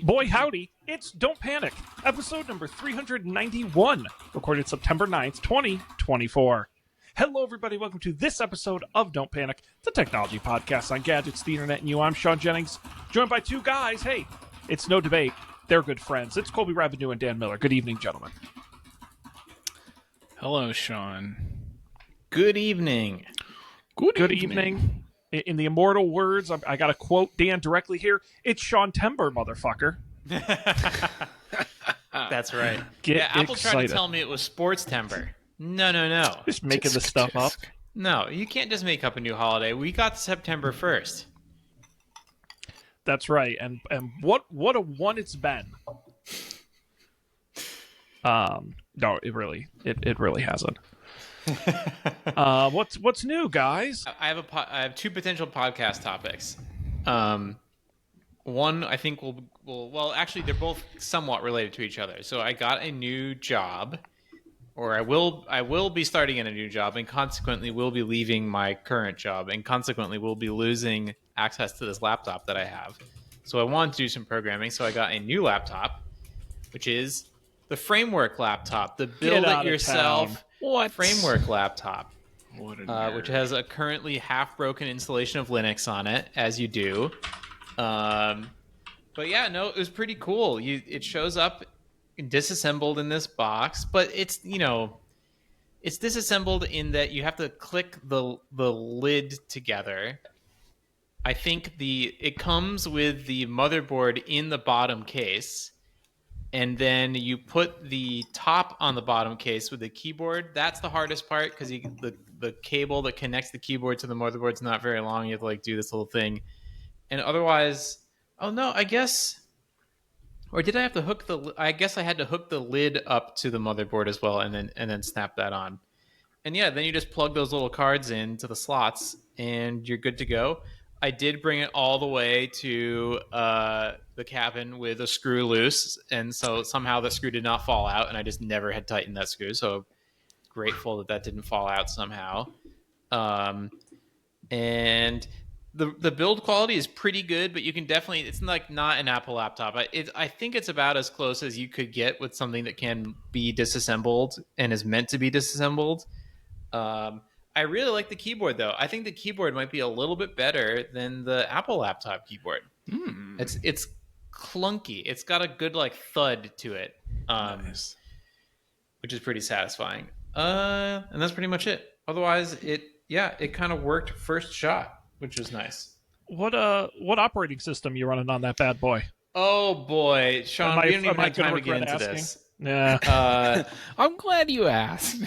Boy, howdy, it's Don't Panic, episode number 391, recorded September 9th, 2024. Hello, everybody. Welcome to this episode of Don't Panic, the technology podcast on gadgets, the internet, and you. I'm Sean Jennings, joined by two guys. Hey, it's no debate. They're good friends. It's Colby Rabideau and Dan Miller. Good evening, gentlemen. Hello, Sean. Good evening. Good evening. In the immortal words, I got to quote Dan directly here. It's Sean Timber, motherfucker. That's right. Apple tried to tell me it was sports timber. No. Just making the stuff up. No, you can't just make up a new holiday. We got September 1st. That's right. And what a one it's been. No, it really hasn't. What's new, guys? I have two potential podcast topics. One I think will actually they're both somewhat related to each other. So I got a new job, or I will be starting in a new job, and consequently will be leaving my current job, and consequently will be losing access to this laptop that I have. So I wanted to do some programming, so I got a new laptop, which is the Framework laptop, the build it yourself Framework laptop, which has a currently half-broken installation of Linux on it, as you do. But yeah, no, it was pretty cool. It shows up disassembled in this box, but it's disassembled in that you have to click the lid together. I think it comes with the motherboard in the bottom case. And then you put the top on the bottom case with the keyboard. That's the hardest part because the cable that connects the keyboard to the motherboard is not very long. You have to do this little thing. And otherwise, or did I have to hook I guess I had to hook the lid up to the motherboard as well, and then snap that on. And yeah, then you just plug those little cards into the slots, and you're good to go. I did bring it all the way to the cabin with a screw loose, and so somehow the screw did not fall out, and I just never had tightened that screw, so grateful that didn't fall out somehow. And the build quality is pretty good, but you can definitely, it's not an Apple laptop. I think it's about as close as you could get with something that can be disassembled and is meant to be disassembled. I really like the keyboard, though. I think the keyboard might be a little bit better than the Apple laptop keyboard. It's clunky. It's got a good thud to it, nice. Which is pretty satisfying. And that's pretty much it. Otherwise, it kind of worked first shot, which was nice. What operating system you running on that bad boy? Oh boy, Sean, we don't even have time to get into this. Yeah, I'm glad you asked.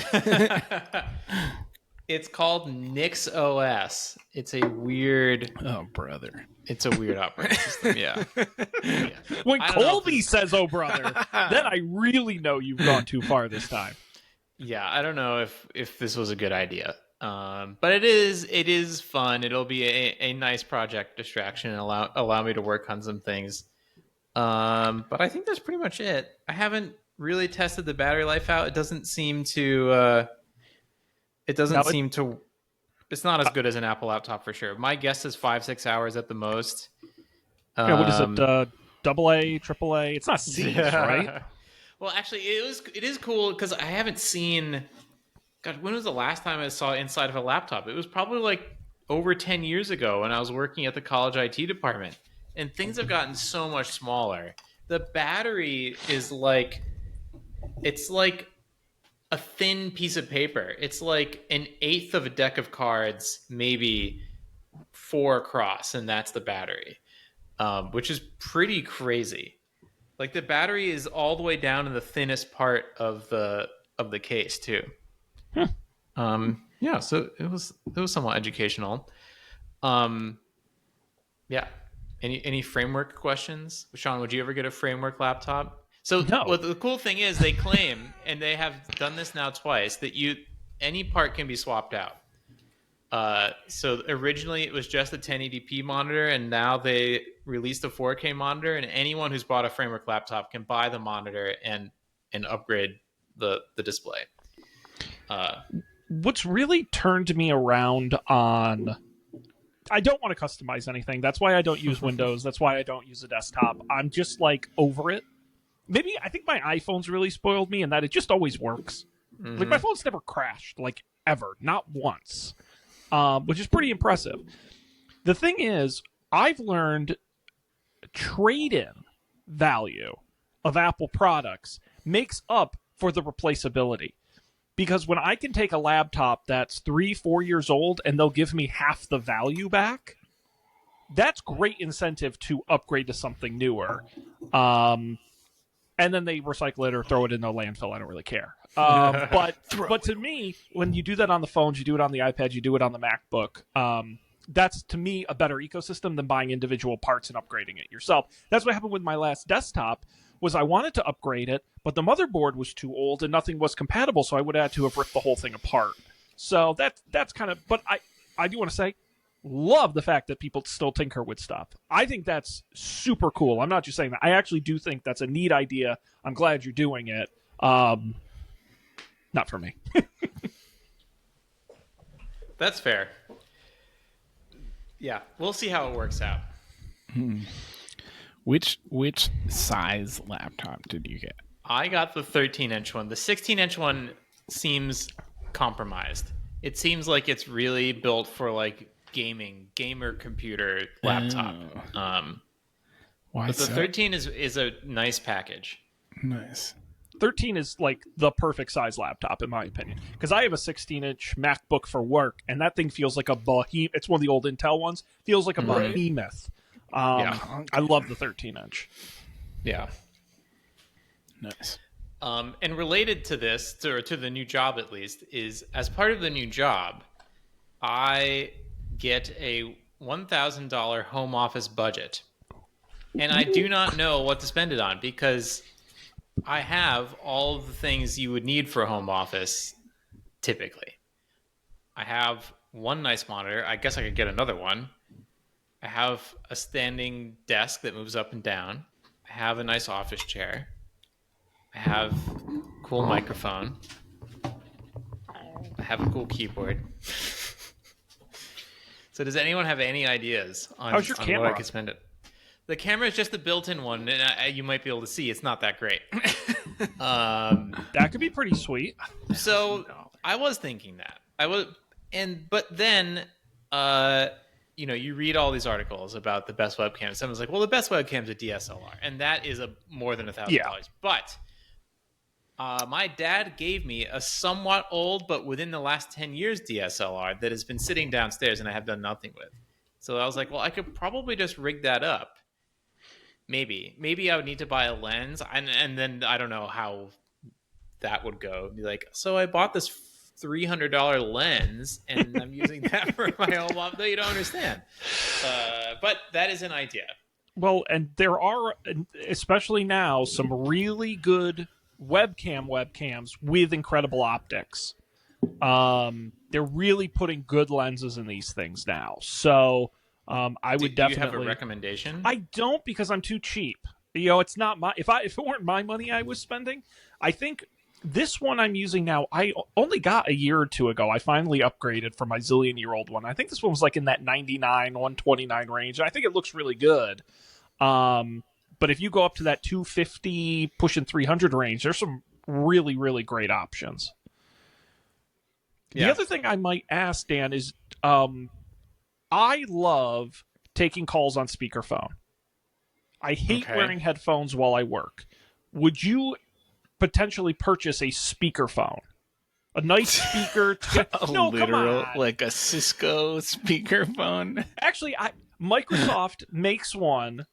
It's called Nix OS. It's a weird... Oh, brother. It's a weird operating system, yeah. When Colby says, oh, brother, then I really know you've gone too far this time. Yeah, I don't know if this was a good idea. But it is fun. It'll be a nice project distraction and allow me to work on some things. But I think that's pretty much it. I haven't really tested the battery life out. It doesn't seem to... It's not as good as an Apple laptop for sure. My guess is 5-6 hours at the most. What is it? AA, AAA? It's not C's, right? Well, actually, it is cool because I haven't seen. God, when was the last time I saw inside of a laptop? It was probably over 10 years ago when I was working at the college IT department, and things have gotten so much smaller. The battery is it's like a thin piece of paper. It's like an eighth of a deck of cards, maybe 4 across, and that's the battery, which is pretty crazy. The battery is all the way down in the thinnest part of the case too. Yeah, so it was somewhat educational. Yeah. Any framework questions? Sean, would you ever get a framework laptop? So no. What the cool thing is, they claim, and they have done this now twice, that any part can be swapped out. So originally it was just a 1080p monitor, and now they released a 4K monitor, and anyone who's bought a framework laptop can buy the monitor and upgrade the display. What's really turned me around on I don't want to customize anything. That's why I don't use Windows. That's why I don't use a desktop. I'm just like over it. Maybe I think my iPhone's really spoiled me, and that it just always works. Like my phone's never crashed, like ever, not once, which is pretty impressive. The thing is, I've learned trade-in value of Apple products makes up for the replaceability. Because when I can take a laptop that's 3-4 years old and they'll give me half the value back, that's great incentive to upgrade to something newer. And then they recycle it or throw it in the landfill. I don't really care. But to me, when you do that on the phones, you do it on the iPad, you do it on the MacBook, that's, to me, a better ecosystem than buying individual parts and upgrading it yourself. That's what happened with my last desktop, was I wanted to upgrade it, but the motherboard was too old and nothing was compatible, so I would have had to have ripped the whole thing apart. So that's kind of... But I do want to say, love the fact that people still tinker with stuff. I think that's super cool. I'm not just saying that. I actually do think that's a neat idea. I'm glad you're doing it. Not for me. That's fair. Yeah, we'll see how it works out. Which size laptop did you get? I got the 13-inch one. The 16-inch one seems compromised. It seems like it's really built for like gamer computer laptop. Why But the so? 13 is a nice package. Nice. 13 is like the perfect size laptop in my opinion, because I have a 16-inch MacBook for work, and that thing feels like a behemoth. It's one of the old Intel ones. Feels like a behemoth. Yeah. I love the 13-inch. Yeah. Nice. And related to this, to the new job at least, is as part of the new job, I get a $1,000 home office budget. And I do not know what to spend it on, because I have all of the things you would need for a home office typically. I have one nice monitor. I guess I could get another one. I have a standing desk that moves up and down. I have a nice office chair. I have a cool microphone. I have a cool keyboard. So does anyone have any ideas on, How's your on camera? what I could spend it? The camera is just the built-in one, and you might be able to see it's not that great. That could be pretty sweet. So I was thinking that but then you read all these articles about the best webcams. Someone's like, well, the best webcam's a DSLR, and that is more than $1,000. Yeah. But my dad gave me a somewhat old, but within the last 10 years DSLR that has been sitting downstairs and I have done nothing with. So I was like, well, I could probably just rig that up. Maybe I would need to buy a lens, and then I don't know how that would go. Be like, so I bought this $300 lens, and I'm using that for my whole life. No, you don't understand. But that is an idea. Well, and there are, especially now, some really good webcams with incredible optics. They're really putting good lenses in these things now. So I would definitely. Do you have a recommendation? I don't, because I'm too cheap. It's not my. If it weren't my money I was spending, I think this one I'm using now, I only got a year or two ago. I finally upgraded from my zillion-year-old one. I think this one was like in that 99, 129 range. I think it looks really good. But if you go up to that 250, pushing 300 range, there's some really, really great options. Yeah. The other thing I might ask, Dan, is I love taking calls on speakerphone. I hate wearing headphones while I work. Would you potentially purchase a speakerphone? A nice speaker? No, come on. Like a Cisco speakerphone. Actually, Microsoft makes one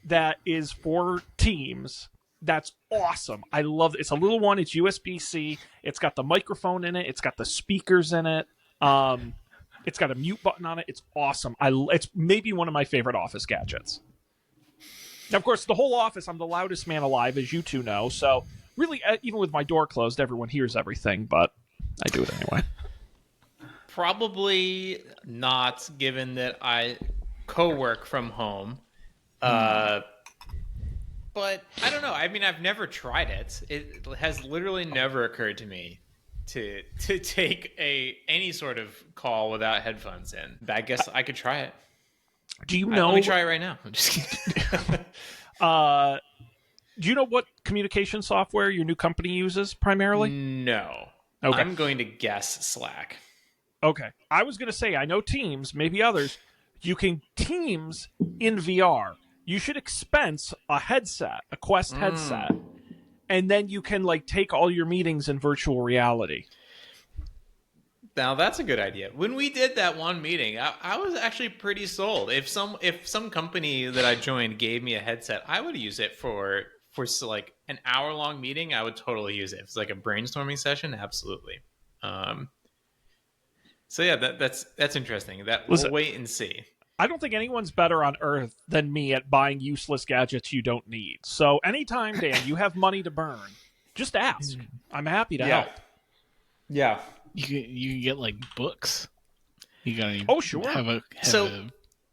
that is for Teams. That's awesome. I love it. It's a little one. It's USB-C. It's got the microphone in it. It's got the speakers in it. It's got a mute button on it. It's awesome. It's maybe one of my favorite Office gadgets. Now, of course, the whole office, I'm the loudest man alive, as you two know. So really, even with my door closed, everyone hears everything, but I do it anyway. Probably not, given that I co-work from home. But I don't know. I mean, I've never tried it. It has literally never occurred to me to take any sort of call without headphones in. I guess I could try it. Do you know? Let me try it right now. I'm just kidding. Do you know what communication software your new company uses primarily? No. Okay. I'm going to guess Slack. Okay. I was going to say, I know Teams, maybe others. You can Teams in VR. You should expense a headset, a Quest headset, and then you can like take all your meetings in virtual reality. Now that's a good idea. When we did that one meeting, I was actually pretty sold. If some company that I joined gave me a headset, I would use it for like an hour-long meeting. I would totally use it. If it's like a brainstorming session, absolutely. So yeah, that's interesting. We'll wait and see. I don't think anyone's better on earth than me at buying useless gadgets you don't need. So anytime, Dan, you have money to burn, just ask. I'm happy to help. Yeah. You can get like books. You gotta sure. have a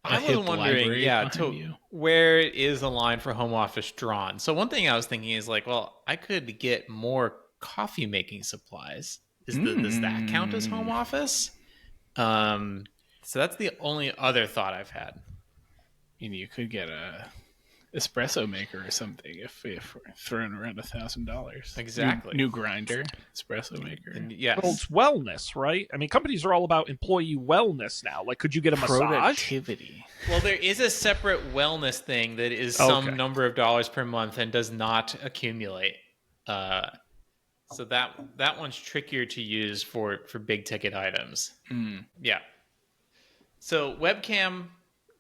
I was wondering, where is the line for home office drawn? So one thing I was thinking is like, well, I could get more coffee making supplies. Does that count as home office? So that's the only other thought I've had. You could get a espresso maker or something if we're throwing around $1,000. Exactly. New grinder, espresso maker. And yes. Well, it's wellness, right? I mean, companies are all about employee wellness now. Like, could you get a massage? Productivity. Well, there is a separate wellness thing that is some number of dollars per month and does not accumulate. So that one's trickier to use for big ticket items. Yeah. So webcam,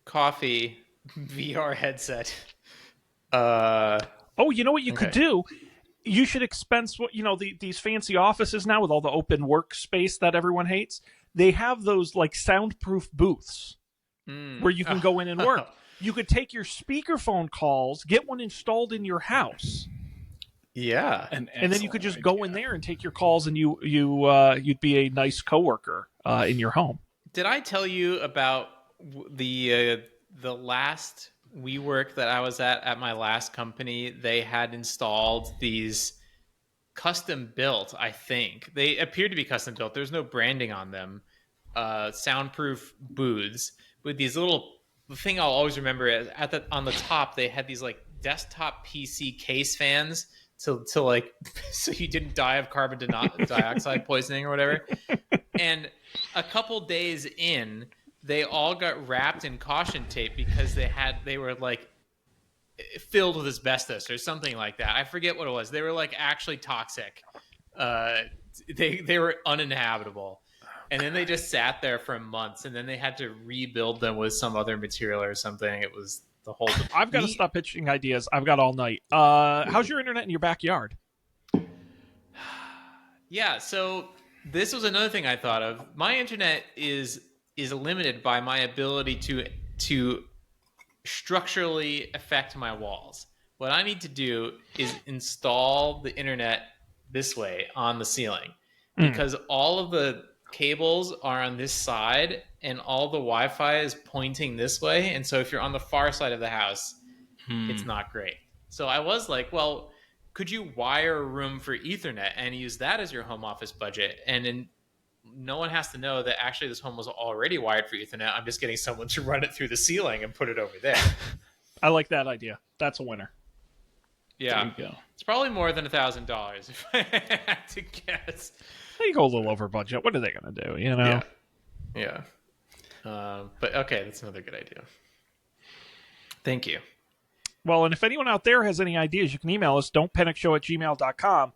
coffee, VR headset. You know what you could do? You should expense what these fancy offices now with all the open workspace that everyone hates. They have those like soundproof booths where you can go in and work. You could take your speakerphone calls, get one installed in your house. Yeah, and then you could just go in there and take your calls, and you'd be a nice coworker in your home. Did I tell you about the last WeWork that I was at my last company? They had installed these custom built, I think. They appeared to be custom built. There's no branding on them. Soundproof booths with these little. The thing I'll always remember is on the top they had these like desktop PC case fans to like so you didn't die of carbon dioxide poisoning or whatever. And a couple days in, they all got wrapped in caution tape because they were like filled with asbestos or something like that. I forget what it was. They were like actually toxic. They were uninhabitable. And then they just sat there for months, and then they had to rebuild them with some other material or something. It was the whole. I've got to stop pitching ideas. I've got all night. How's your internet in your backyard? Yeah, so this was another thing I thought of. My internet is limited by my ability to structurally affect my walls. What I need to do is install the internet this way on the ceiling, because all of the cables are on this side and all the Wi-Fi is pointing this way. And so if you're on the far side of the house, it's not great. So I was like, well, could you wire a room for Ethernet and use that as your home office budget? And then no one has to know that actually this home was already wired for Ethernet. I'm just getting someone to run it through the ceiling and put it over there. I like that idea. That's a winner. Yeah. There you go. It's probably more than $1,000 if I had to guess. You go a little over budget. What are they going to do? You know? Yeah. But okay, that's another good idea. Thank you. Well, and if anyone out there has any ideas, you can email us, don'tpanicshow@gmail.com.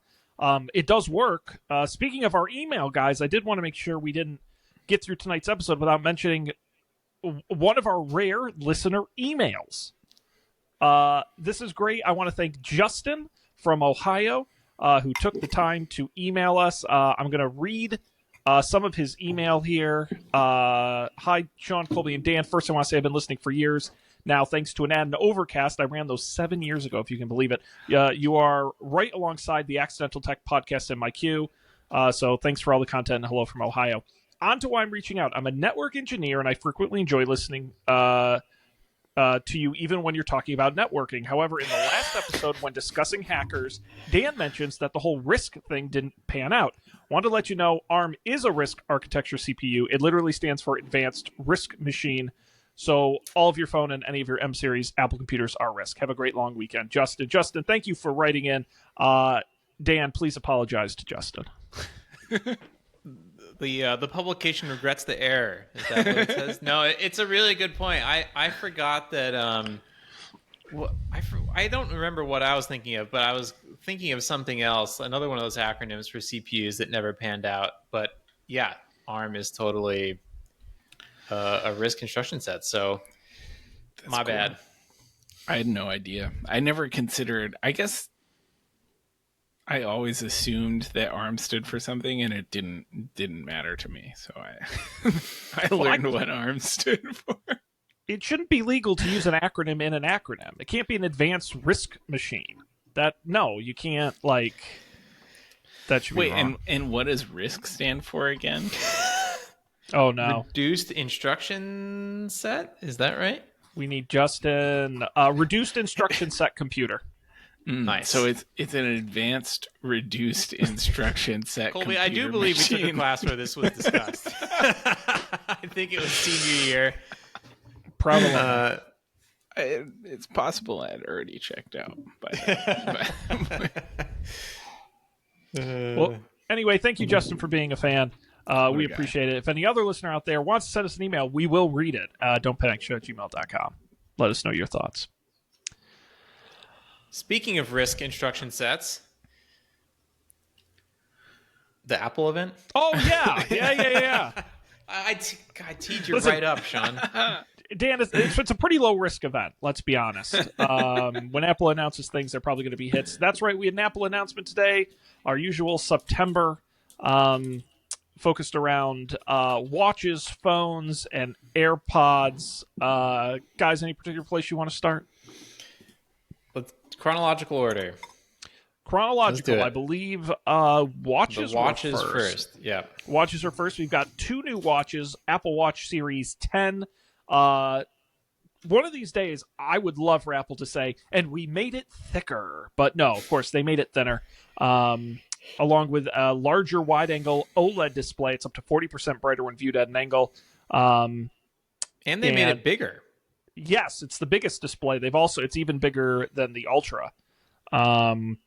It does work. Speaking of our email, guys, I did want to make sure we didn't get through tonight's episode without mentioning one of our rare listener emails. This is great. I want to thank Justin from Ohio, who took the time to email us. I'm going to read some of his email here. Hi, Sean, Colby, and Dan. First, I want to say I've been listening for years. Now, thanks to an ad in Overcast, I ran those 7 years ago, if you can believe it. You are right alongside the Accidental Tech podcast in my queue. So thanks for all the content, and hello from Ohio. On to why I'm reaching out. I'm a network engineer, and I frequently enjoy listening to you even when you're talking about networking. However, in the last episode, when discussing hackers, Dan mentions that the whole RISC thing didn't pan out. Wanted to let you know ARM is a RISC architecture CPU. It literally stands for Advanced RISC Machine. So all of your phone and any of your M series Apple computers are RISC. Have a great long weekend, Justin. Justin, thank you for writing in. Dan, please apologize to Justin. The publication regrets the error. Is that what it says? No, it's a really good point. I forgot that. I don't remember what I was thinking of, but I was thinking of something else. Another one of those acronyms for CPUs that never panned out. But yeah, ARM is totally a RISC instruction set. So That's my cool. bad. I had no idea. I never considered. I guess I always assumed that ARM stood for something, and it didn't matter to me. So I learned what ARM stood for. It shouldn't be legal to use an acronym in an acronym. It can't be an advanced RISC machine. No, you can't, like... That should be wrong. And what does RISC stand for again? Oh, no. Reduced instruction set? Is that right? We need Justin. Reduced instruction set computer. Nice. So it's an advanced reduced instruction set. Colby, I do believe we took a class where this was discussed. I think it was senior year. Probably. It's possible I had already checked out. Well, anyway, thank you, Justin, for being a fan. We appreciate it. If any other listener out there wants to send us an email, we will read it. don'tpanicshow@gmail.com. Let us know your thoughts. Speaking of RISC instruction sets, the Apple event. Oh, yeah. I teed you right up, Sean. Dan, it's a pretty low risk event, let's be honest. When Apple announces things, they're probably going to be hits. That's right, we had an Apple announcement today, our usual September, focused around watches, phones, and AirPods. Guys, any particular place you want to start? Chronological order. Chronological, I believe watches watches were first. Yeah. Watches are first. We've got 2 new watches, Apple Watch Series 10. One of these days, I would love for Apple to say, and we made it thicker. But no, of course, they made it thinner. Along with a larger wide-angle OLED display. It's up to 40% brighter when viewed at an angle. And they made it bigger. Yes, it's the biggest display. It's even bigger than the Ultra. In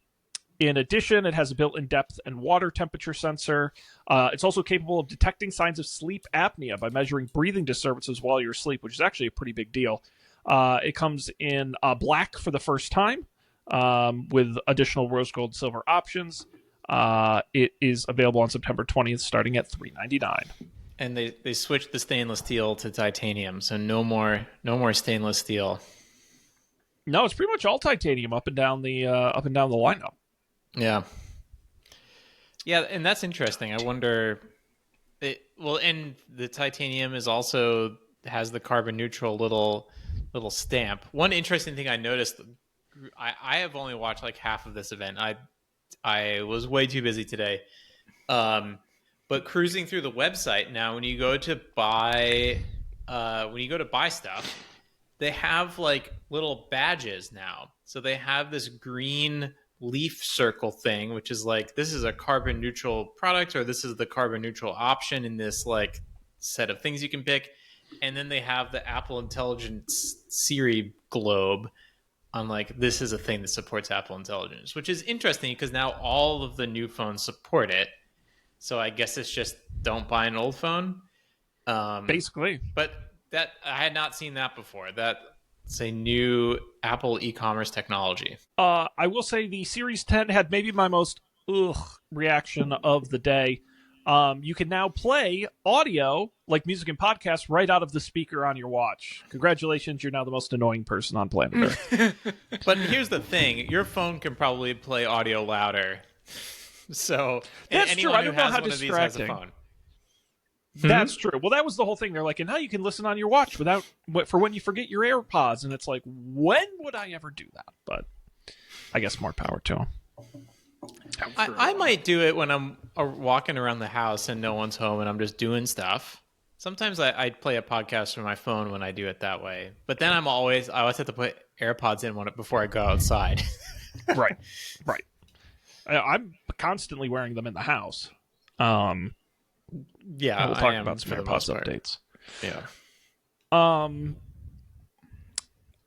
addition, it has a built-in depth and water temperature sensor. It's also capable of detecting signs of sleep apnea by measuring breathing disturbances while you're asleep, which is actually a pretty big deal. It comes in black for the first time with additional rose gold silver options. It is available on September 20th, starting at $399. And they switched the stainless steel to titanium, so no more stainless steel. No, it's pretty much all titanium up and down the lineup. Yeah, and that's interesting. I wonder. And the titanium has the carbon neutral little stamp. One interesting thing I noticed. I have only watched like half of this event. I was way too busy today. But cruising through the website now, when you go to buy stuff, they have like little badges now. So they have this green leaf circle thing, which is like, this is a carbon neutral product, or this is the carbon neutral option in this like set of things you can pick. And then they have the Apple Intelligence Siri globe on like, this is a thing that supports Apple Intelligence, which is interesting because now all of the new phones support it. So I guess it's just don't buy an old phone. Basically. But that I had not seen that before. That's a new Apple e-commerce technology. I will say the Series 10 had maybe my most reaction of the day. You can now play audio, like music and podcasts, right out of the speaker on your watch. Congratulations, you're now the most annoying person on planet Earth. But here's the thing. Your phone can probably play audio louder. So that's true. I who don't know has how one of these has a distracting. phone. That's true. Well, that was the whole thing. They're like, and now you can listen on your watch for when you forget your AirPods. And it's like, when would I ever do that? But I guess more power to them. I might do it when I'm walking around the house and no one's home and I'm just doing stuff. Sometimes I play a podcast from my phone when I do it that way. But then I always have to put AirPods in before I go outside. Right. I'm constantly wearing them in the house. Yeah, we'll talk about some AirPods updates. Yeah.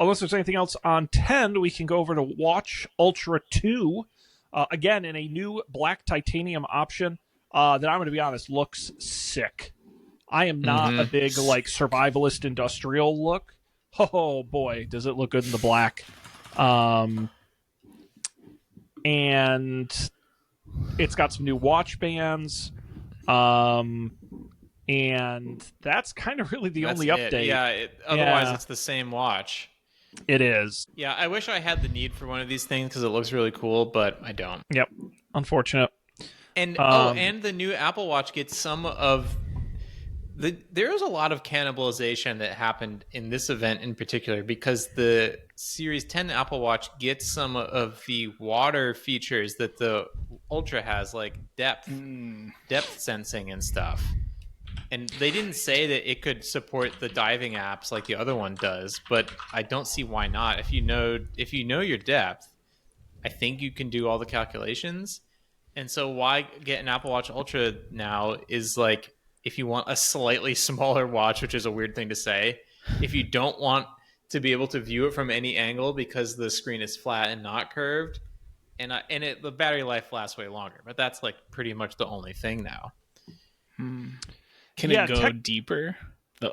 Unless there's anything else on 10, we can go over to Watch Ultra 2. Again, in a new black titanium option that I'm going to be honest, looks sick. I am not a big survivalist industrial look. Oh boy, does it look good in the black. And it's got some new watch bands. And that's kind of really the only update. Yeah, otherwise it's the same watch. It is. Yeah, I wish I had the need for one of these things because it looks really cool, but I don't. Yep. Unfortunate. And and the new Apple Watch gets some of there was a lot of cannibalization that happened in this event in particular because the Series 10 Apple Watch gets some of the water features that the Ultra has, like depth sensing and stuff. And they didn't say that it could support the diving apps like the other one does, but I don't see why not. If you know your depth, I think you can do all the calculations. And so why get an Apple Watch Ultra now is like if you want a slightly smaller watch, which is a weird thing to say, if you don't want to be able to view it from any angle because the screen is flat and not curved, and the battery life lasts way longer. But that's like pretty much the only thing now. Can it go deeper?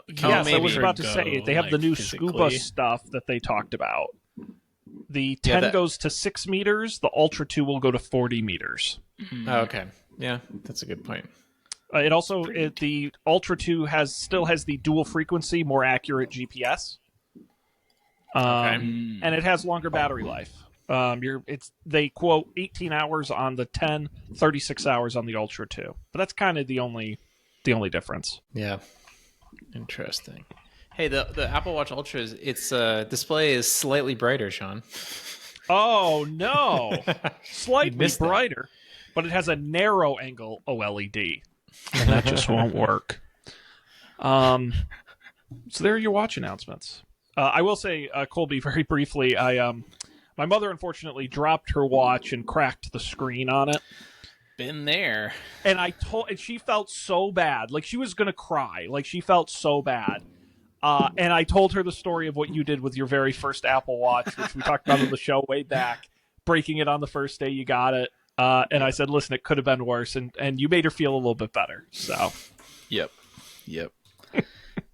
Yes, I was about to say they have the new scuba stuff that they talked about. The 10 goes to 6 meters. The Ultra 2 will go to 40 meters. Oh, okay. Yeah, that's a good point. It also the Ultra 2 still has the dual frequency, more accurate GPS. And it has longer battery life. They quote 18 hours on the 10, 36 hours on the Ultra 2. But that's kind of the only difference. Yeah. Interesting. Hey, the Apple Watch Ultra its display is slightly brighter, Sean. Oh no. Slightly brighter. But it has a narrow angle OLED. And that just won't work. So there are your watch announcements. I will say, Colby, very briefly, my mother unfortunately dropped her watch and cracked the screen on it. Been there. And she felt so bad. Like she was going to cry. Like she felt so bad. And I told her the story of what you did with your very first Apple Watch, which we talked about on the show way back, breaking it on the first day you got it. And I said, listen, it could have been worse. And you made her feel a little bit better. So. Yep.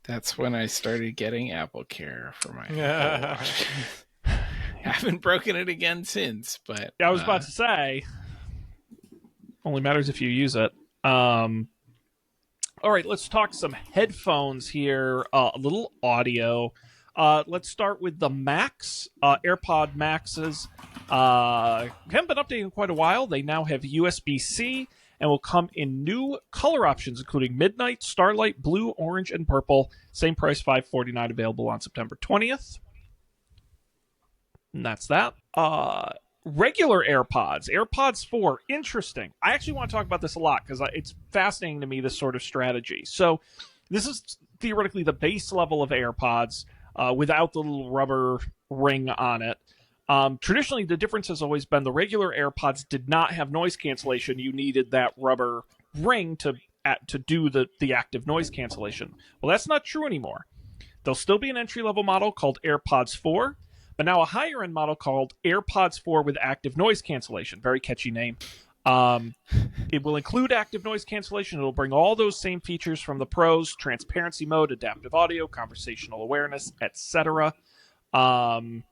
That's when I started getting Apple Care for my Apple Watch. I haven't broken it again since, but... I was about to say, only matters if you use it. All right, let's talk some headphones here, a little audio. Let's start with the Max, AirPod Maxes. Haven't been updating in quite a while. They now have USB-C and will come in new color options, including Midnight, Starlight, Blue, Orange, and Purple. Same price, $549, available on September 20th. And that's that. Regular AirPods 4, interesting. I actually want to talk about this a lot because it's fascinating to me, this sort of strategy. So this is theoretically the base level of AirPods without the little rubber ring on it. Traditionally, the difference has always been the regular AirPods did not have noise cancellation. You needed that rubber ring to do the active noise cancellation. Well, that's not true anymore. There'll still be an entry-level model called AirPods 4, but now a higher-end model called AirPods 4 with active noise cancellation. Very catchy name. It will include active noise cancellation. It'll bring all those same features from the Pros: transparency mode, adaptive audio, conversational awareness, etc. Apple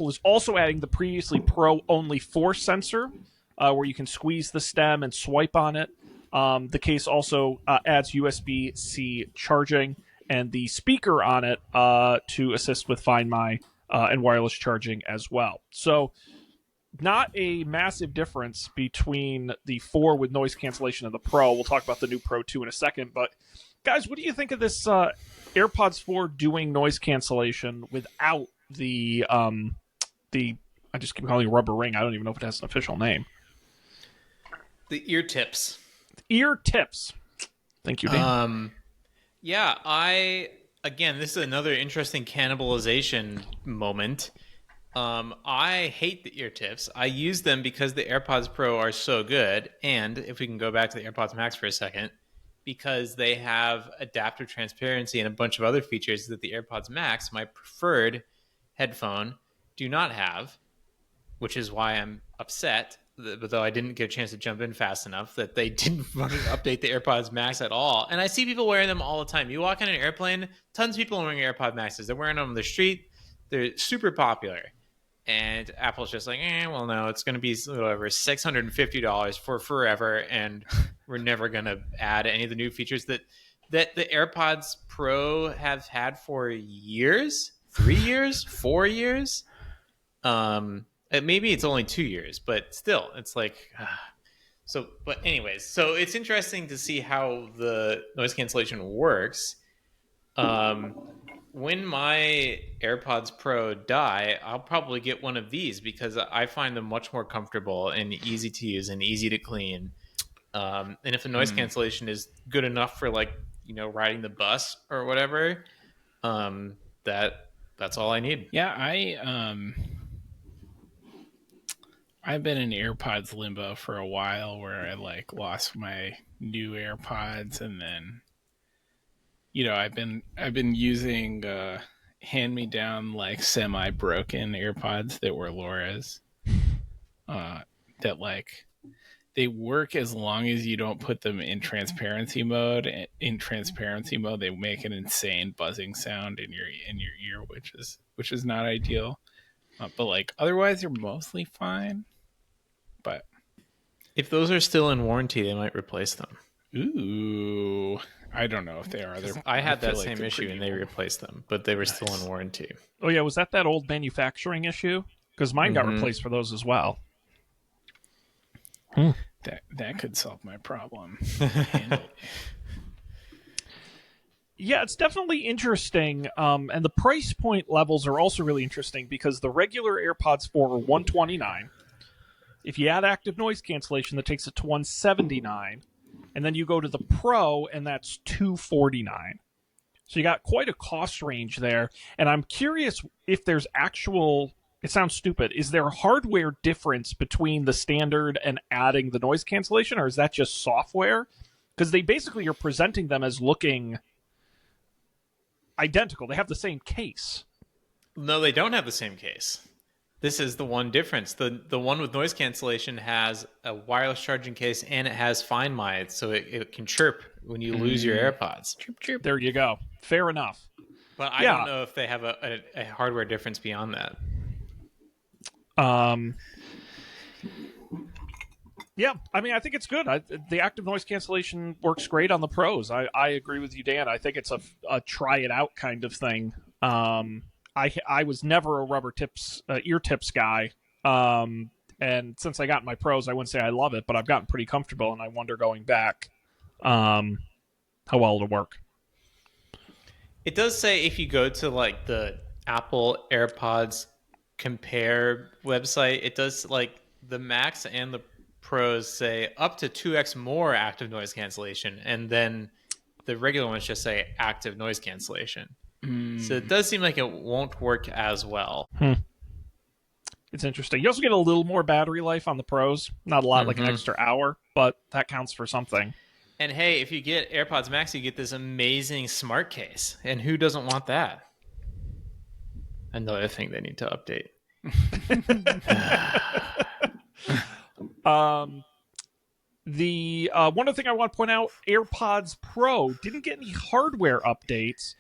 is also adding the previously Pro-only Force sensor, where you can squeeze the stem and swipe on it. The case also adds USB-C charging and the speaker on it to assist with Find My and wireless charging as well. So not a massive difference between the 4 with noise cancellation and the Pro. We'll talk about the new Pro 2 in a second. But guys, what do you think of this AirPods 4 doing noise cancellation without the I just keep calling it rubber ring. I don't even know if it has an official name. The ear tips. Ear tips. Thank you, Dan. Yeah, again, this is another interesting cannibalization moment. I hate the ear tips. I use them because the AirPods Pro are so good. And if we can go back to the AirPods Max for a second, because they have adaptive transparency and a bunch of other features that the AirPods Max, my preferred headphone, do not have, which is why I'm upset. Though I didn't get a chance to jump in fast enough, that they didn't update the AirPods Max at all. And I see people wearing them all the time. You walk in an airplane, tons of people are wearing AirPod Maxes. They're wearing them on the street. They're super popular. And Apple's just like, well, no, it's going to be whatever, $650 for forever, and we're never going to add any of the new features that the AirPods Pro have had for years, 3 years, 4 years. Maybe it's only 2 years, but still, it's like. So, but anyways, so it's interesting to see how the noise cancellation works. When my AirPods Pro die, I'll probably get one of these because I find them much more comfortable and easy to use and easy to clean. And if the noise cancellation is good enough for riding the bus or whatever, that's all I need. Yeah, I've been in AirPods limbo for a while where I lost my new AirPods, and then I've been using hand-me-down semi-broken AirPods that were Laura's. That they work as long as you don't put them in transparency mode. In transparency mode, they make an insane buzzing sound in your ear, which is not ideal. But otherwise, they're mostly fine. But if those are still in warranty, they might replace them. Ooh, I don't know if they are. I had that same issue and they replaced them, but they were still in warranty. Oh yeah, was that old manufacturing issue? Because mine got replaced for those as well. That could solve my problem. Yeah, it's definitely interesting, and the price point levels are also really interesting because the regular AirPods 4 are $129. If you add active noise cancellation, that takes it to $179, and then you go to the Pro, and that's $249. So you got quite a cost range there, and I'm curious if there's actual. It sounds stupid. Is there a hardware difference between the standard and adding the noise cancellation, or is that just software? Because they basically are presenting them as looking identical. They have the same case. No, they don't have the same case. This is the one difference. The one with noise cancellation has a wireless charging case and it has Find My, so it can chirp when you lose your AirPods. Chirp, chirp. There you go. Fair enough. But I don't know if they have a hardware difference beyond that. Yeah, I mean, I think it's good. The active noise cancellation works great on the Pros. I agree with you, Dan. I think it's a try it out kind of thing. I was never a ear tips guy. And since I got my Pros, I wouldn't say I love it, but I've gotten pretty comfortable, and I wonder going back how well it'll work. It does say if you go to the Apple AirPods Compare website, it does the Max and the Pros say up to 2x more active noise cancellation, and then the regular ones just say active noise cancellation. So it does seem like it won't work as well. It's interesting. You also get a little more battery life on the Pros. Not a lot, like an extra hour, but that counts for something. And hey, if you get AirPods Max, you get this amazing smart case. And who doesn't want that? Another thing they need to update. The one other thing I want to point out, AirPods Pro didn't get any hardware updates,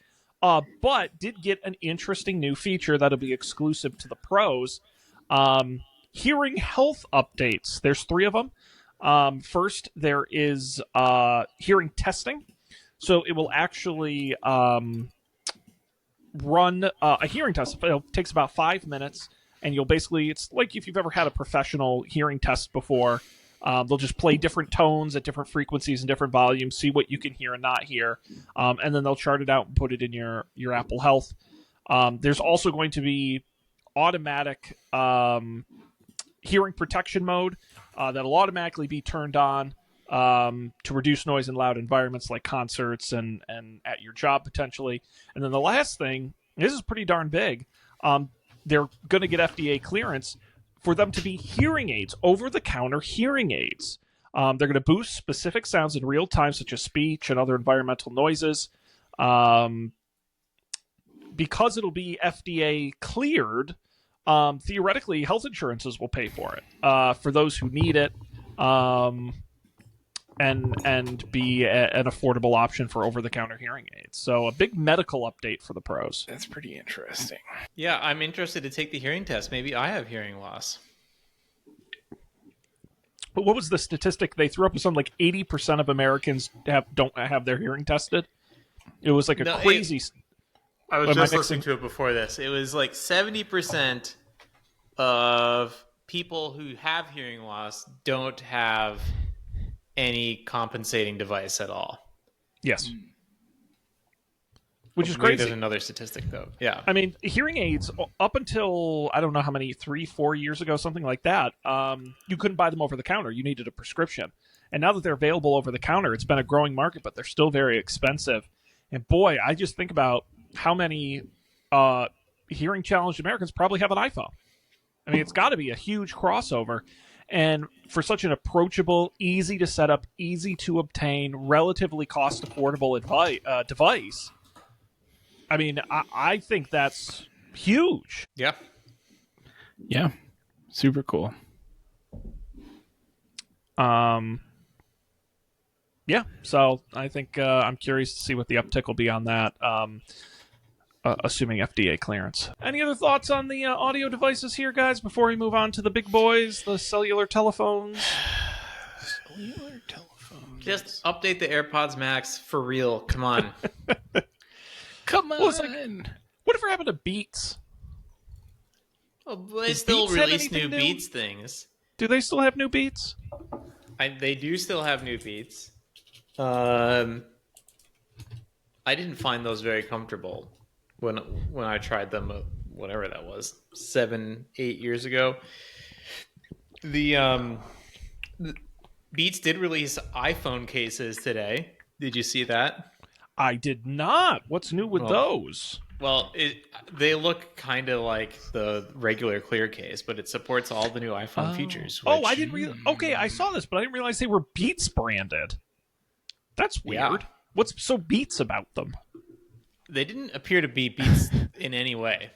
but did get an interesting new feature that'll be exclusive to the Pros. Hearing health updates. There's 3 of them. First, there is hearing testing. So it will actually run a hearing test. It takes about 5 minutes, and you'll basically, it's like if you've ever had a professional hearing test before. They'll just play different tones at different frequencies and different volumes, see what you can hear and not hear, and then they'll chart it out and put it in your Apple Health. There's also going to be automatic hearing protection mode that'll automatically be turned on to reduce noise in loud environments like concerts and at your job potentially. And then the last thing, this is pretty darn big. They're going to get FDA clearance for them to be hearing aids, over-the-counter hearing aids. They're going to boost specific sounds in real time, such as speech and other environmental noises. Because it'll be FDA cleared, theoretically, health insurances will pay for it for those who need it, and be an affordable option for over-the-counter hearing aids. So a big medical update for the pros. That's pretty interesting. Yeah, I'm interested to take the hearing test. Maybe I have hearing loss. But what was the statistic they threw up? With something like 80% of Americans don't have their hearing tested. It was like a crazy. I was just listening to it before this. It was like 70% of people who have hearing loss don't have any compensating device at all. Yes. Which is Maybe crazy. There's another statistic, though. Yeah. I mean, hearing aids, up until, I don't know how many, 3-4 years ago, something like that, you couldn't buy them over the counter. You needed a prescription. And now that they're available over the counter, it's been a growing market, but they're still very expensive. And boy, I just think about how many hearing challenged Americans probably have an iPhone. I mean, it's got to be a huge crossover. And for such an approachable, easy to set up, easy to obtain, relatively cost affordable device, I mean, I think that's huge. Yeah. Yeah. Super cool. Yeah, so I think I'm curious to see what the uptick will be on that, assuming FDA clearance. Any other thoughts on the audio devices here, guys, before we move on to the big boys, the cellular telephones? Cellular telephones. Just update the AirPods Max for real. Come on. Come on. Well, it's like, whatever happened to Beats? Well, they Does still Beats have release anything new new? Beats things. Do they still have new Beats? They do still have new Beats. I didn't find those very comfortable when I tried them, whatever that was, 7-8 years ago. The Beats did release iPhone cases today. Did you see that? I did not. What's new with those? Well, they look kind of like the regular clear case, but it supports all the new iPhone features. Oh, I didn't okay, I saw this, but I didn't realize they were Beats branded. That's weird. Yeah. What's so Beats about them? They didn't appear to be Beats in any way.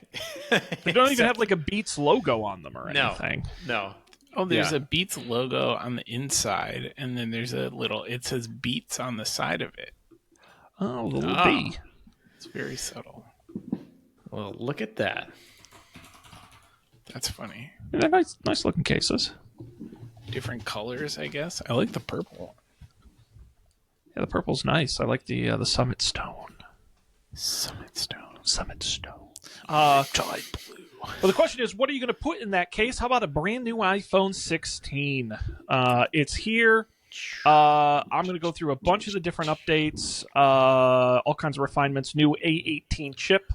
They don't even have like a Beats logo on them or anything. No. Oh, there's a Beats logo on the inside, and then there's it says Beats on the side of it. Oh, the little B. It's very subtle. Well, look at that. That's funny. They're nice looking cases. Different colors, I guess. I like the purple. Yeah, the purple's nice. I like the Summit Stone. Summit Stone. Type blue. Well, the question is, what are you going to put in that case? How about a brand new iPhone 16? It's here. I'm going to go through a bunch of the different updates, all kinds of refinements, new A18 chip,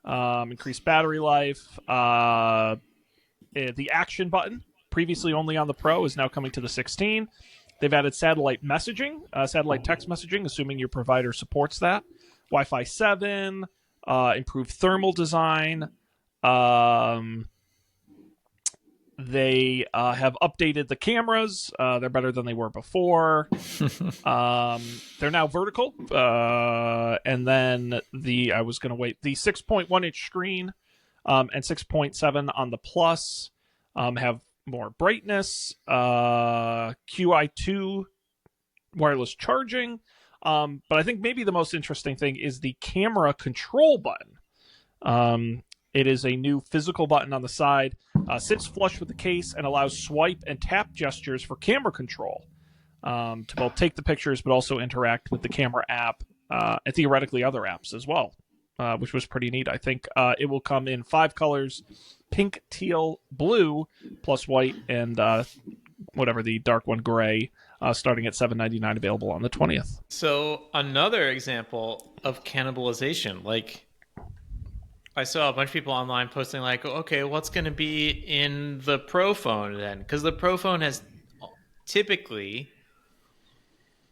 increased battery life, the action button, previously only on the Pro, is now coming to the 16. They've added satellite messaging, satellite text messaging, assuming your provider supports that. Wi-Fi 7, improved thermal design. They have updated the cameras. They're better than they were before. They're now vertical. And then the 6.1-inch screen and 6.7 on the Plus have more brightness, QI2 wireless charging. But I think maybe the most interesting thing is the camera control button. It is a new physical button on the side, sits flush with the case, and allows swipe and tap gestures for camera control to both take the pictures but also interact with the camera app and theoretically other apps as well, which was pretty neat. I think it will come in 5 colors: pink, teal, blue, plus white, and whatever the dark one, gray, starting at $7.99, available on the 20th. So another example of cannibalization, like I saw a bunch of people online posting like, okay, what's going to be in the Pro phone then? Because the Pro phone has typically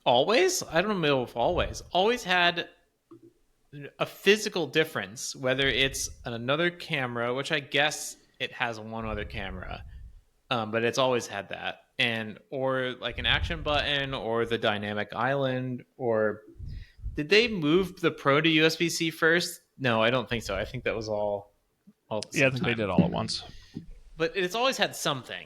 always, I don't know if always had a physical difference, whether it's another camera, which I guess it has one other camera, but it's always had that, and or like an action button or the dynamic island. Or did they move the Pro to USB-C first? No, I don't think so. I think that was all at the Yeah, I same think time. they did all at once. But it's always had something,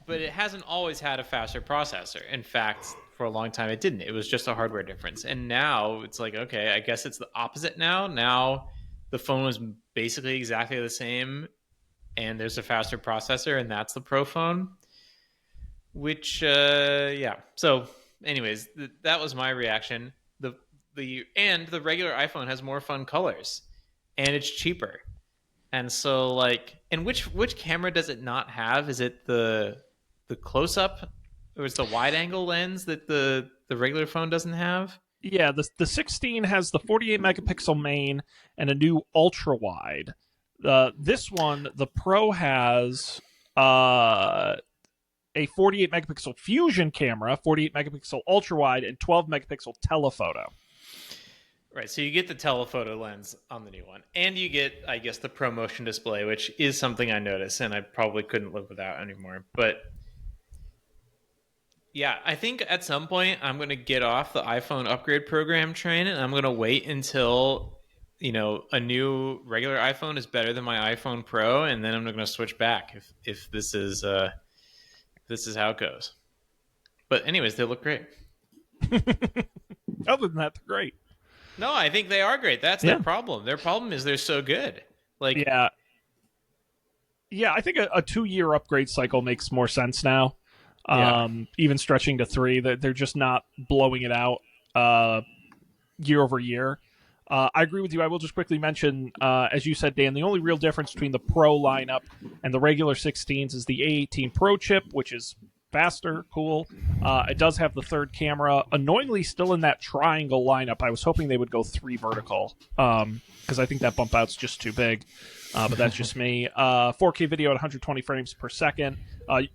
but it hasn't always had a faster processor. In fact, for a long time it didn't. It was just a hardware difference. And now it's like, okay, I guess it's the opposite now. Now the phone is basically exactly the same, and there's a faster processor, and that's the Pro phone. Which, yeah. So, anyways, that was my reaction. The regular iPhone has more fun colors, and it's cheaper. And so, like, and which camera does it not have? Is it the close up, or is the wide angle lens that the regular phone doesn't have? Yeah, the 16 has the 48 megapixel main and a new ultra wide. This one, the Pro, has a 48 megapixel fusion camera, 48 megapixel ultra wide, and 12 megapixel telephoto. Right, so you get the telephoto lens on the new one, and you get, I guess, the Pro Motion display, which is something I noticed, and I probably couldn't live without anymore. But yeah, I think at some point I'm going to get off the iPhone upgrade program train, and I'm going to wait until, a new regular iPhone is better than my iPhone Pro, and then I'm going to switch back if this is how it goes. But anyways, they look great. Other than that, they're great. No, I think they are great. That's their problem. Their problem is they're so good. Like, yeah, I think a 2-year upgrade cycle makes more sense now. Even stretching to 3, they're just not blowing it out year over year. I agree with you. I will just quickly mention, as you said, Dan, the only real difference between the Pro lineup and the regular 16s is the A18 Pro chip, which is faster, cool. It does have the third camera. Annoyingly, still in that triangle lineup. I was hoping they would go 3 vertical, because I think that bump out's just too big. But that's just me. 4K video at 120 frames per second.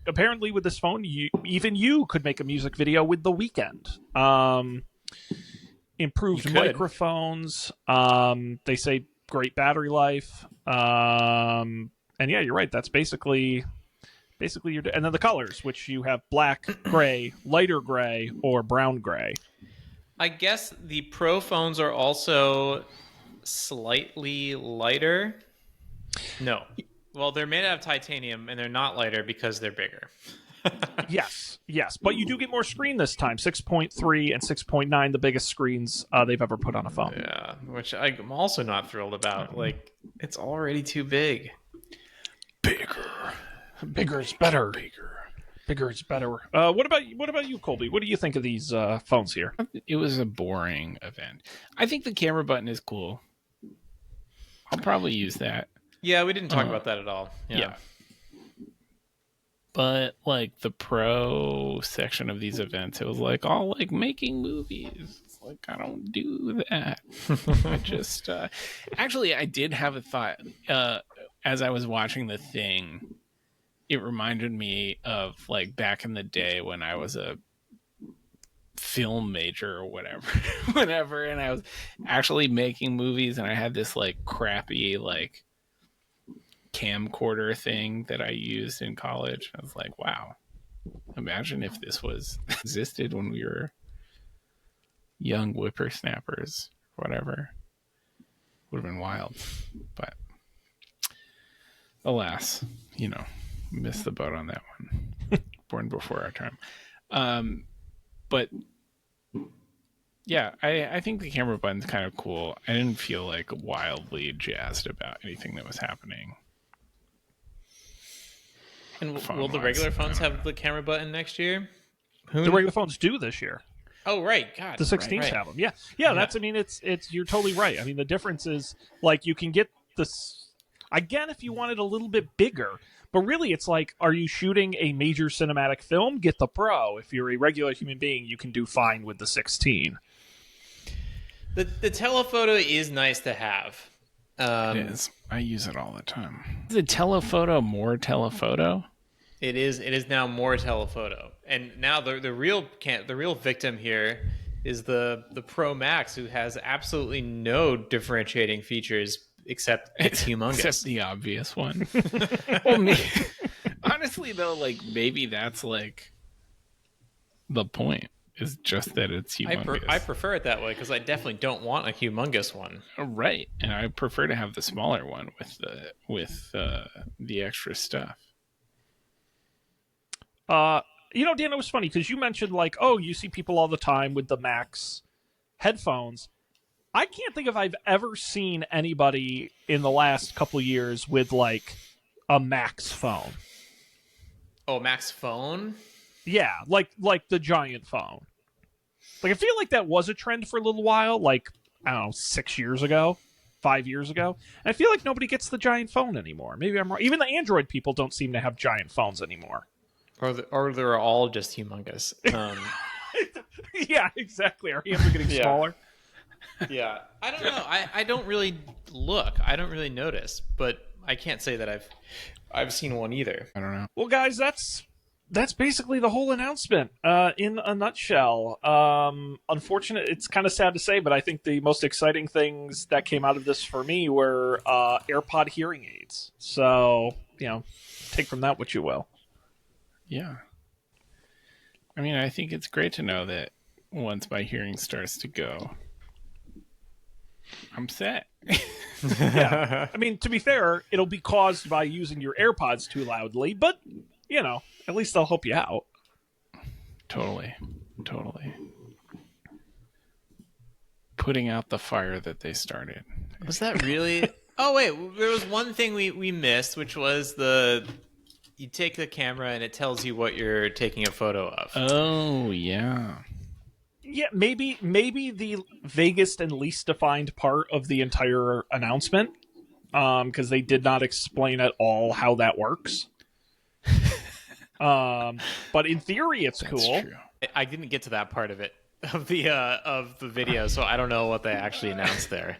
Apparently, with this phone, even you could make a music video with The Weeknd. Improved microphones. They say great battery life. And yeah, you're right. That's basically your. And then the colors, which you have black, gray, lighter gray, or brown gray. I guess the Pro phones are also slightly lighter. No. Well, they're made out of titanium, and they're not lighter because they're bigger. Yes. But you do get more screen this time. 6.3 and 6.9, the biggest screens they've ever put on a phone. Yeah, which I'm also not thrilled about. Like, it's already too big. Bigger is better. Bigger is better. What about you, Colby? What do you think of these phones here? It was a boring event. I think the camera button is cool. I'll probably use that. Yeah, we didn't talk about that at all. Yeah. But like the Pro section of these events, it was like all like making movies. It's like, I don't do that. I just actually, I did have a thought as I was watching the thing. It reminded me of like back in the day when I was a film major or whatever, and I was actually making movies, and I had this like crappy like camcorder thing that I used in college. I was like, wow, imagine if this was existed when we were young whippersnappers, whatever. Would have been wild. But alas, missed the boat on that one. Born before our time. But yeah, I think the camera button's kind of cool. I didn't feel like wildly jazzed about anything that was happening. And will the regular phones have the camera button next year? The regular phones do this year. Oh, right. God. The 16s have them. Yeah. That's, I mean, it's, you're totally right. I mean, the difference is like you can get this again if you want it a little bit bigger, but really it's like, are you shooting a major cinematic film? Get the Pro. If you're a regular human being, you can do fine with the 16. The telephoto is nice to have. It is. I use it all the time. Is the telephoto more telephoto? It is now more telephoto, and now the real victim here is the Pro Max, who has absolutely no differentiating features except it's humongous. Except the obvious one. Well, honestly though, like maybe that's like the point, is just that it's humongous. I prefer it that way because I definitely don't want a humongous one. Right, and I prefer to have the smaller one with the extra stuff. Dan, it was funny because you mentioned like, oh, you see people all the time with the Max headphones. I can't think if I've ever seen anybody in the last couple years with like a Max phone. Oh, Max phone? Yeah, like the giant phone. Like I feel like that was a trend for a little while, like I don't know, 6 years ago, 5 years ago. And I feel like nobody gets the giant phone anymore. Maybe I'm wrong. Even the Android people don't seem to have giant phones anymore. Or they're all just humongous. Yeah, exactly. Our hands are getting smaller. Yeah, I don't know. I don't really look. I don't really notice, but I can't say that I've seen one either. I don't know. Well, guys, that's basically the whole announcement in a nutshell. Unfortunate, it's kind of sad to say, but I think the most exciting things that came out of this for me were AirPod hearing aids. So, take from that what you will. Yeah. I mean, I think it's great to know that once my hearing starts to go, I'm set. Yeah. I mean, to be fair, it'll be caused by using your AirPods too loudly, but, at least they'll help you out. Totally. Putting out the fire that they started. Was that really? Oh, wait. There was one thing we missed, which was you take the camera and it tells you what you're taking a photo of. Oh, yeah. Yeah, maybe the vaguest and least defined part of the entire announcement, because they did not explain at all how that works. But in theory, it's That's cool. True. I didn't get to that part of it of the video, so I don't know what they actually announced there.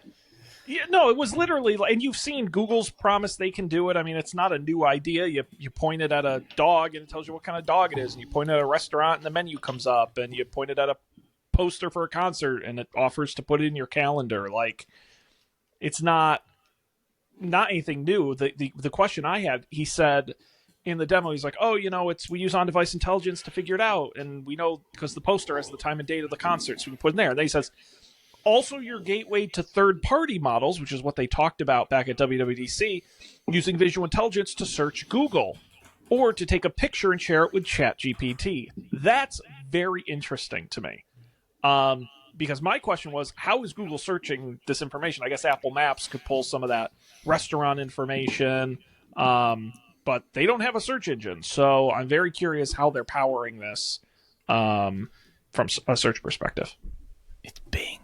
Yeah, no, it was literally, and you've seen Google's promise they can do it. I mean, it's not a new idea. You point it at a dog and it tells you what kind of dog it is, and you point it at a restaurant and the menu comes up, and you point it at a poster for a concert and it offers to put it in your calendar. Like, it's not anything new. The question I had, he said in the demo, he's like, oh, we use on-device intelligence to figure it out, and we know because the poster has the time and date of the concert, so we can put it in there. And then he says, also your gateway to third-party models, which is what they talked about back at WWDC, using visual intelligence to search Google or to take a picture and share it with ChatGPT. That's very interesting to me. Because my question was, how is Google searching this information? I guess Apple Maps could pull some of that restaurant information, but they don't have a search engine. So I'm very curious how they're powering this from a search perspective. It's Bing.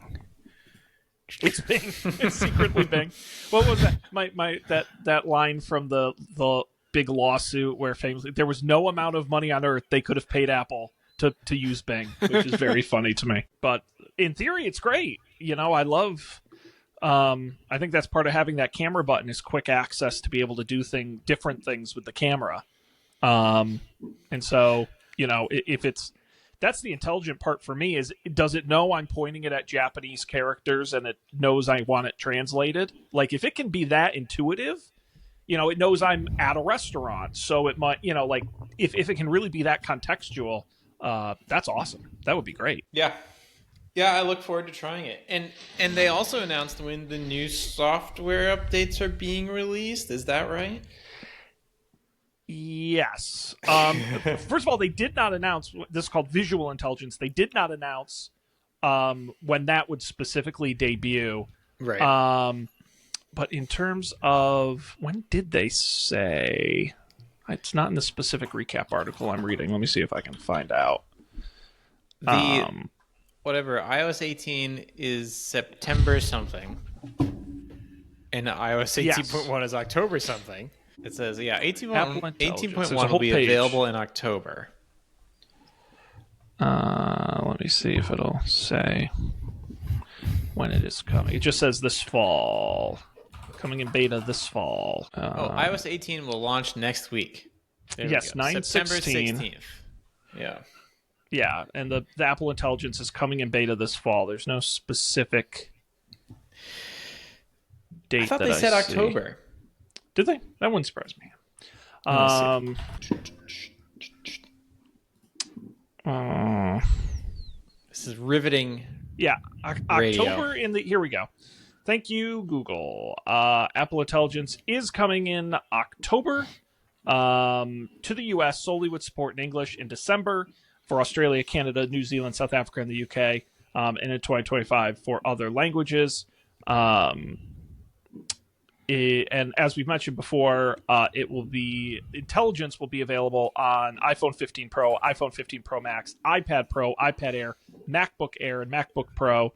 It's Bing. It's secretly Bing. What was that? That line from the big lawsuit where famously there was no amount of money on earth they could have paid Apple to use Bing, which is very funny to me. But in theory, it's great. I love. I think that's part of having that camera button is quick access to be able to do different things with the camera. And so if it's. That's the intelligent part for me is, does it know I'm pointing it at Japanese characters and it knows I want it translated? Like, if it can be that intuitive, it knows I'm at a restaurant. So it might, like, if it can really be that contextual, that's awesome. That would be great. Yeah. Yeah, I look forward to trying it. And they also announced when the new software updates are being released. Is that right? Yes. First of all, they did not announce, this is called visual intelligence. They did not announce when that would specifically debut. Right. But in terms of, when did they say? It's not in the specific recap article I'm reading. Let me see if I can find out. Whatever, iOS 18 is September something. And iOS 18.1 is October something. It says, 18.1 will be available in October. Let me see if it'll say when it is coming. It just says this fall. Coming in beta this fall. iOS 18 will launch next week. There we Yes, go. 9/16. September 16th. Yeah. Yeah, and the Apple Intelligence is coming in beta this fall. There's no specific date. I thought that they said see. October. Did they? That wouldn't surprise me. Let me see. This is riveting. Yeah, Radio. October in the. Here we go. Thank you, Google. Apple Intelligence is coming in October to the U.S. solely with support in English in December for Australia, Canada, New Zealand, South Africa, and the U.K. And in 2025 for other languages. And as we've mentioned before, Intelligence will be available on iPhone 15 Pro, iPhone 15 Pro Max, iPad Pro, iPad Air, MacBook Air, and MacBook Pro,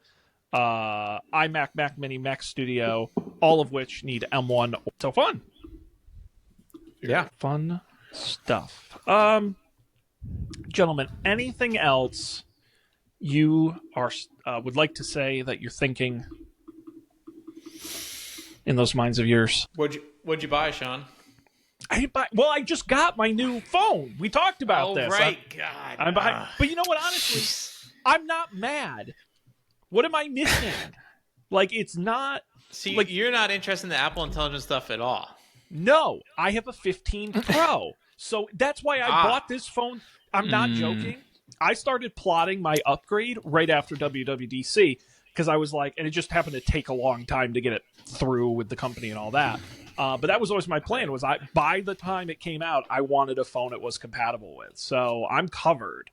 iMac, Mac Mini, Mac Studio, all of which need M1. So fun. Yeah. Fun stuff. Gentlemen, anything else you would like to say that you're thinking in those minds of yours? What'd you buy, Sean? I just got my new phone. We talked about this. Right. I'm behind. But you know what? Honestly, I'm not mad. What am I missing? It's not. See, you're not interested in the Apple Intelligence stuff at all. No, I have a 15 Pro. So that's why I bought this phone. I'm not joking. I started plotting my upgrade right after WWDC because I was like, and it just happened to take a long time to get it through with the company and all that. But that was always my plan. By the time it came out, I wanted a phone it was compatible with. So I'm covered.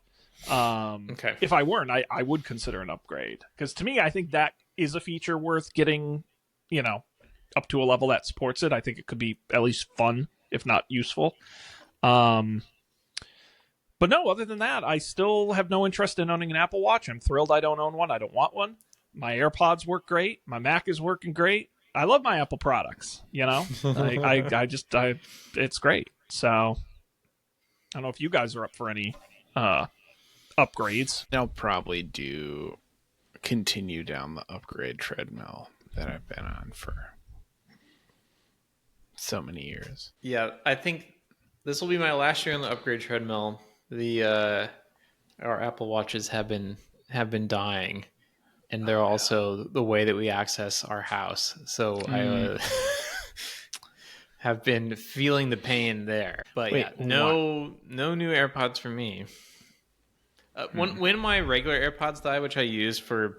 Okay. If I weren't, I would consider an upgrade because to me, I think that is a feature worth getting, up to a level that supports it. I think it could be at least fun, if not useful. But no, other than that, I still have no interest in owning an Apple Watch. I'm thrilled I don't own one. I don't want one. My AirPods work great. My Mac is working great. I love my Apple products. It's great. So I don't know if you guys are up for any upgrades. I'll probably continue down the upgrade treadmill that I've been on for so many years. Yeah, I think this will be my last year on the upgrade treadmill. Our Apple Watches have been dying, and they're also the way that we access our house. So I have been feeling the pain there. But no new AirPods for me. When my regular AirPods die, which I use for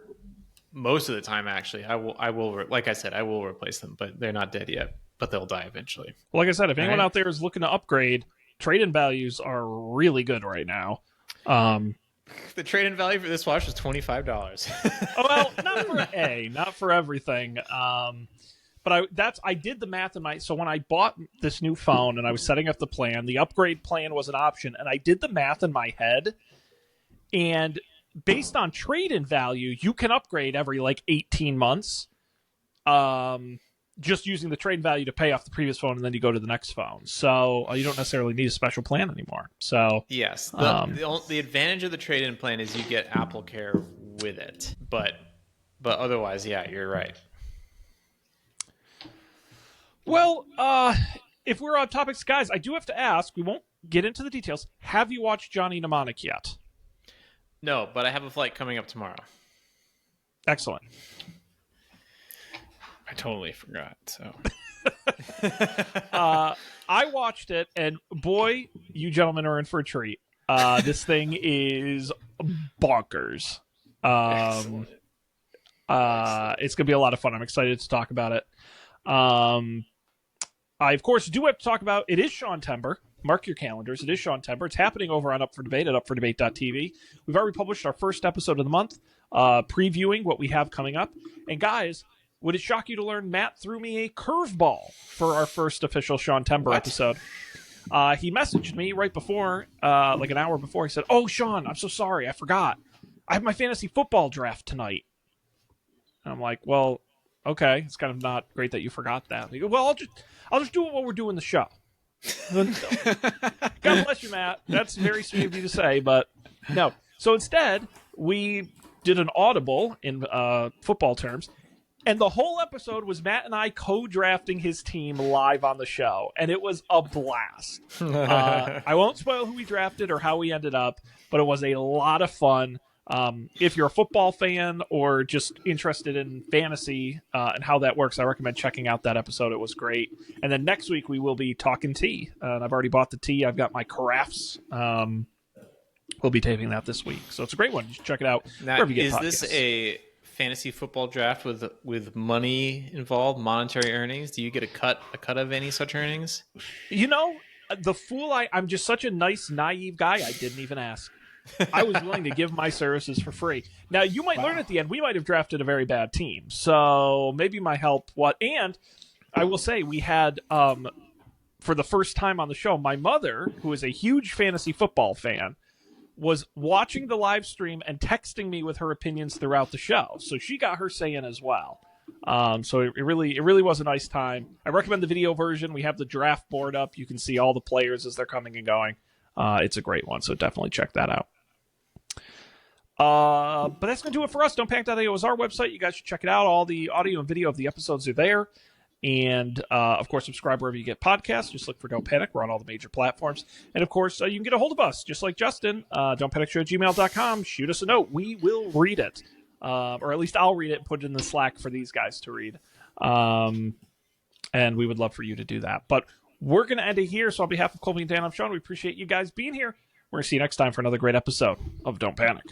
most of the time, actually, I will like I said, I will replace them, but they're not dead yet. But they'll die eventually. Well, like I said, if anyone out there is looking to upgrade, trade-in values are really good right now. The trade-in value for this watch is $25. Well, not for everything. But I did the math so when I bought this new phone and I was setting up the plan, the upgrade plan was an option, and I did the math in my head, and based on trade-in value, you can upgrade every 18 months. Just using the trade value to pay off the previous phone, and then you go to the next phone. So you don't necessarily need a special plan anymore. So yes, the advantage of the trade-in plan is you get Apple Care with it. But otherwise, yeah, you're right. Well, if we're on topics, guys, I do have to ask. We won't get into the details. Have you watched Johnny Mnemonic yet? No, but I have a flight coming up tomorrow. Excellent. I totally forgot. So I watched it, and boy, you gentlemen are in for a treat. This thing is bonkers. It's gonna be a lot of fun. I'm excited to talk about it. I of course do have to talk about it. Is Sean Tember. Mark your calendars. It is Sean Tember. It's happening over on Up for Debate at upfordebate.tv. We've already published our first episode of the month, previewing what we have coming up. And guys, would it shock you to learn Matt threw me a curveball for our first official Sean Tember episode? He messaged me right before, an hour before. He said, "Oh, Sean, I'm so sorry. I forgot. I have my fantasy football draft tonight." And I'm like, "Well, okay. It's kind of not great that you forgot that." He goes, "Well, I'll just do it while we're doing the show." God bless you, Matt. That's very sweet of you to say, but no. So instead, we did an audible in football terms. And the whole episode was Matt and I co-drafting his team live on the show, and it was a blast. I won't spoil who we drafted or how we ended up, but it was a lot of fun. If you're a football fan or just interested in fantasy and how that works, I recommend checking out that episode. It was great. And then next week we will be talking tea, and I've already bought the tea. I've got my carafes. We'll be taping that this week, so it's a great one. You should check it out wherever you get podcasts. Is this a fantasy football draft with money involved, monetary earnings? Do you get a cut of any such earnings? You know, the fool I'm just such a nice, naive guy. I didn't even ask. I was willing to give my services for free. Now, you might learn at the end, we might have drafted a very bad team. So maybe my help, and I will say we had, for the first time on the show, my mother, who is a huge fantasy football fan, was watching the live stream and texting me with her opinions throughout the show. So she got her say in as well. So it really was a nice time. I recommend the video version. We have the draft board up. You can see all the players as they're coming and going. It's a great one, so definitely check that out. But that's going to do it for us. Don'tPanic.io is our website. You guys should check it out. All the audio and video of the episodes are there. And, of course, subscribe wherever you get podcasts. Just look for Don't Panic. We're on all the major platforms. And, of course, you can get a hold of us, just like Justin. Don'tPanicShow@gmail.com. Shoot us a note. We will read it. Or at least I'll read it and put it in the Slack for these guys to read. And we would love for you to do that. But we're going to end it here. So on behalf of Colby and Dan, I'm Sean. We appreciate you guys being here. We're going to see you next time for another great episode of Don't Panic.